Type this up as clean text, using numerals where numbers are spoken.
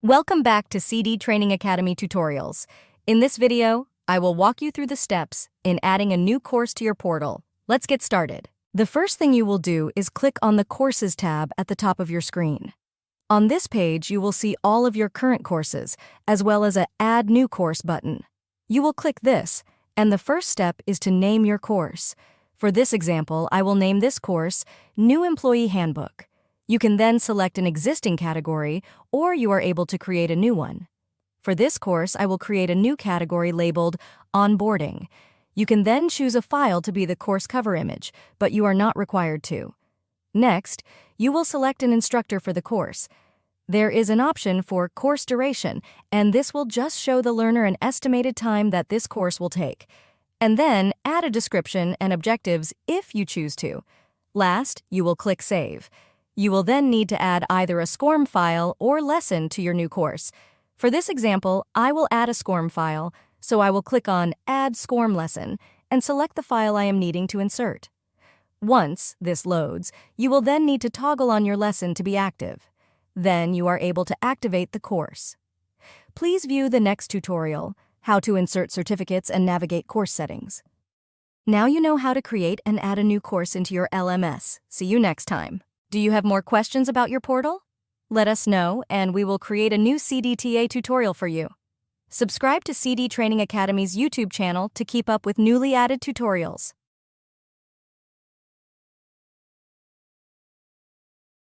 Welcome back to CD Training Academy tutorials. In this video, I will walk you through the steps in adding a new course to your portal. Let's get started. The first thing you will do is click on the Courses tab at the top of your screen. On this page, you will see all of your current courses, as well as a Add New Course button. You will click this, and the first step is to name your course. For this example, I will name this course New Employee Handbook. You can then select an existing category, or you are able to create a new one. For this course, I will create a new category labeled Onboarding. You can then choose a file to be the course cover image, but you are not required to. Next, you will select an instructor for the course. There is an option for course duration, and this will just show the learner an estimated time that this course will take. And then add a description and objectives if you choose to. Last, you will click Save. You will then need to add either a SCORM file or lesson to your new course. For this example, I will add a SCORM file, so I will click on Add SCORM Lesson and select the file I am needing to insert. Once this loads, you will then need to toggle on your lesson to be active. Then you are able to activate the course. Please view the next tutorial, How to Insert Certificates and Navigate Course Settings. Now you know how to create and add a new course into your LMS. See you next time. Do you have more questions about your portal? Let us know, and we will create a new CDTA tutorial for you. Subscribe to CD Training Academy's YouTube channel to keep up with newly added tutorials.